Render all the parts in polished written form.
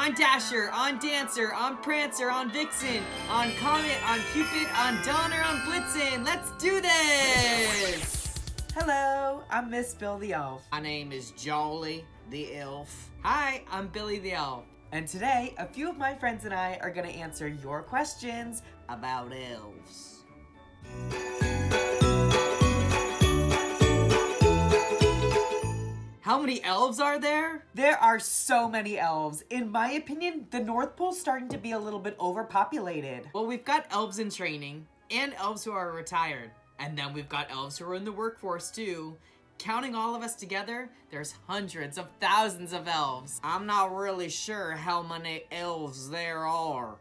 On Dasher, on Dancer, on Prancer, on Vixen, on Comet, on Cupid, on Donner, on Blitzen. Let's do this! Hello, I'm Miss Bill the Elf. My name is Jolly the Elf. Hi, I'm Billy the Elf. And today, a few of my friends and I are going to answer your questions About elves. How many elves are there? There are so many elves. In my opinion, the North Pole's starting to be a little bit overpopulated. Well, we've got elves in training and elves who are retired. And then we've got elves who are in the workforce too. Counting all of us together, there's hundreds of thousands of elves. I'm not really sure how many elves there are.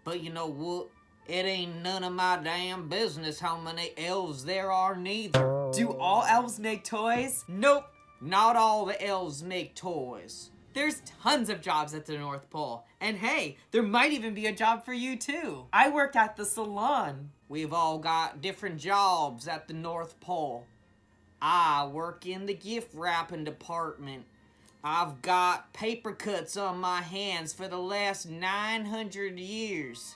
But you know what? It ain't none of my damn business how many elves there are neither. Do all elves make toys? Nope, not all the elves make toys. There's tons of jobs at the North Pole. And hey, there might even be a job for you too. I work at the salon. We've all got different jobs at the North Pole. I work in the gift wrapping department. I've got paper cuts on my hands for the last 900 years.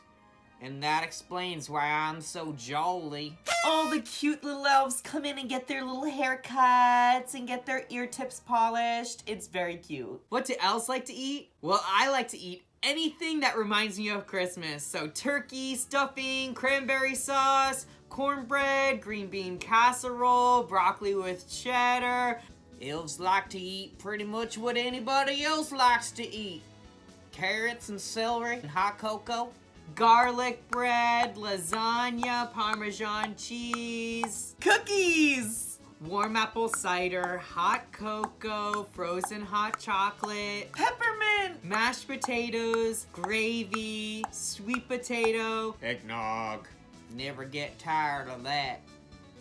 And that explains why I'm so jolly. All the cute little elves come in and get their little haircuts and get their ear tips polished. It's very cute. What do elves like to eat? Well, I like to eat anything that reminds me of Christmas. So turkey, stuffing, cranberry sauce, cornbread, green bean casserole, broccoli with cheddar. Elves like to eat pretty much what anybody else likes to eat. Carrots and celery and hot cocoa. Garlic bread, lasagna, Parmesan cheese, Cookies! warm apple cider, hot cocoa, frozen hot chocolate, Peppermint! mashed potatoes, gravy, sweet potato, eggnog. Never get tired of that.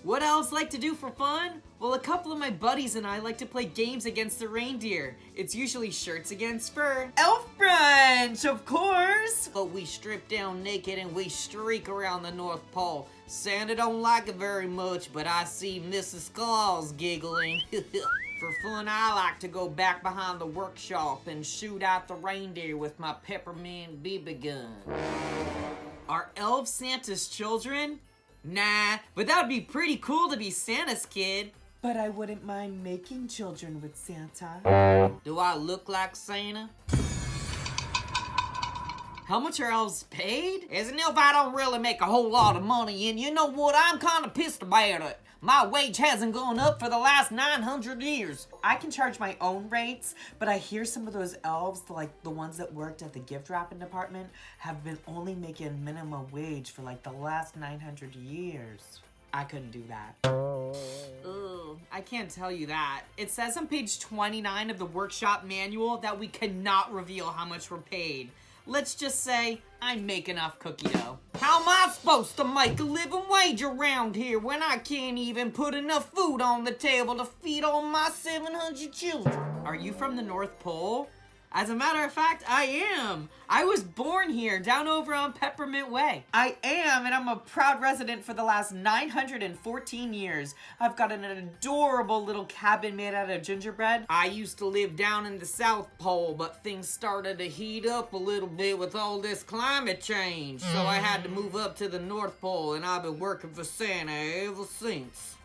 What elves like to do for fun? Well, a couple of my buddies and I like to play games against the reindeer. It's usually shirts against fur. Elf brunch, of course! But we strip down naked and we streak around the North Pole. Santa don't like it very much, but I see Mrs. Claus giggling. For fun, I like to go back behind the workshop and shoot out the reindeer with my peppermint BB gun. Are elves Santa's children? Nah, but that would be pretty cool to be Santa's kid. But I wouldn't mind making children with Santa. Do I look like Santa? How much are elves paid? As an elf, I don't really make a whole lot of money, and you know what? I'm kind of pissed about it. My wage hasn't gone up for the last 900 years. I can charge my own rates, but I hear some of those elves, like the ones that worked at the gift wrapping department, have been only making minimum wage for like the last 900 years. I couldn't do that. Ugh, I can't tell you that. It says on page 29 of the workshop manual that we cannot reveal how much we're paid. Let's just say I make enough cookie dough. How am I supposed to make a living wage around here when I can't even put enough food on the table to feed all my 700 children? Are you from the North Pole? As a matter of fact, I am. I was born here, down over on Peppermint Way. I am, and I'm a proud resident for the last 914 years. I've got an adorable little cabin made out of gingerbread. I used to live down in the South Pole, but things started to heat up a little bit with all this climate change. So I had to move up to the North Pole, and I've been working for Santa ever since.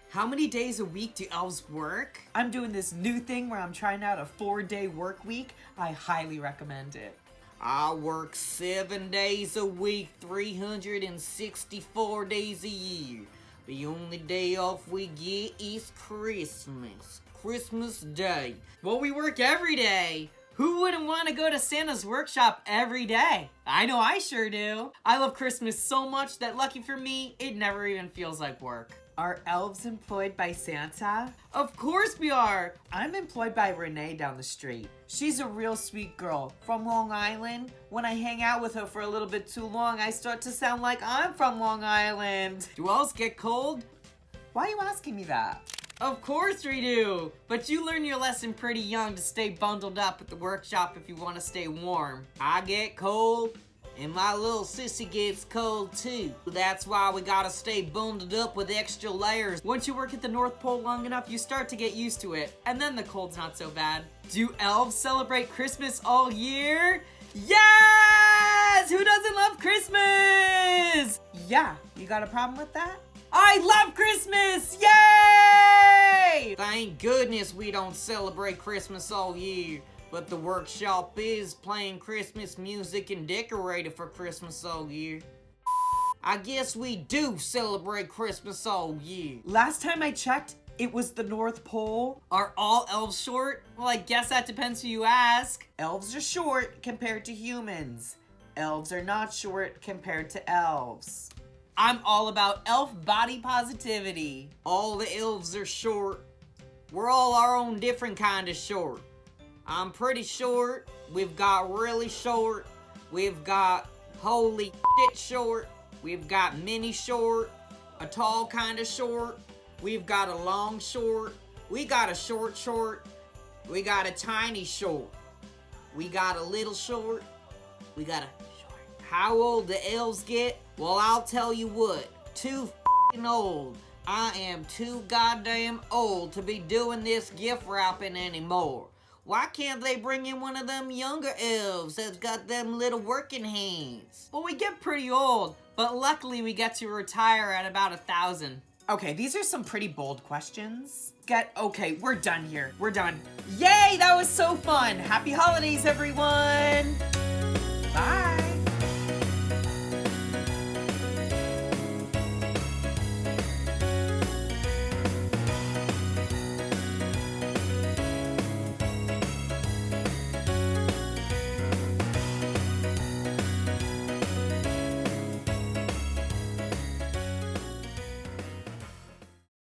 How many days a week do elves work? I'm doing this new thing where I'm trying out a 4-day work week. I highly recommend it. I work 7 days a week, 364 days a year. The only day off we get is Christmas. Christmas Day. Well, we work every day. Who wouldn't want to go to Santa's workshop every day? I know I sure do. I love Christmas so much that lucky for me, it never even feels like work. Are elves employed by Santa? Of course we are. I'm employed by Renee down the street. She's a real sweet girl from Long Island. When I hang out with her for a little bit too long, I start to sound like I'm from Long Island. Do elves get cold? Why are you asking me that? Of course we do. But you learn your lesson pretty young to stay bundled up at the workshop if you want to stay warm. I get cold. And my little sissy gets cold too. That's why we gotta stay bundled up with extra layers. Once you work at the North Pole long enough, you start to get used to it. And then the cold's not so bad. Do elves celebrate Christmas all year? Yes! Who doesn't love Christmas? Yeah, you got a problem with that? I love Christmas! Yay! Thank goodness we don't celebrate Christmas all year. But the workshop is playing Christmas music and decorated for Christmas all year. I guess we do celebrate Christmas all year. Last time I checked, it was the North Pole. Are all elves short? Well, I guess that depends who you ask. Elves are short compared to humans. Elves are not short compared to elves. I'm all about elf body positivity. All the elves are short. We're all our own different kind of short. I'm pretty short. We've got really short. We've got holy shit short. We've got mini short. A tall kind of short. We've got a long short. We got a short short. We got a tiny short. We got a little short. We got a short. How old the elves get? Well, I'll tell you what. Too f***ing old. I am too goddamn old to be doing this gift wrapping anymore. Why can't they bring in one of them younger elves that's got them little working hands? Well, we get pretty old, but luckily we get to retire at about 1,000. Okay, these are some pretty bold questions. Okay, we're done here. We're done. Yay, that was so fun! Happy holidays, everyone!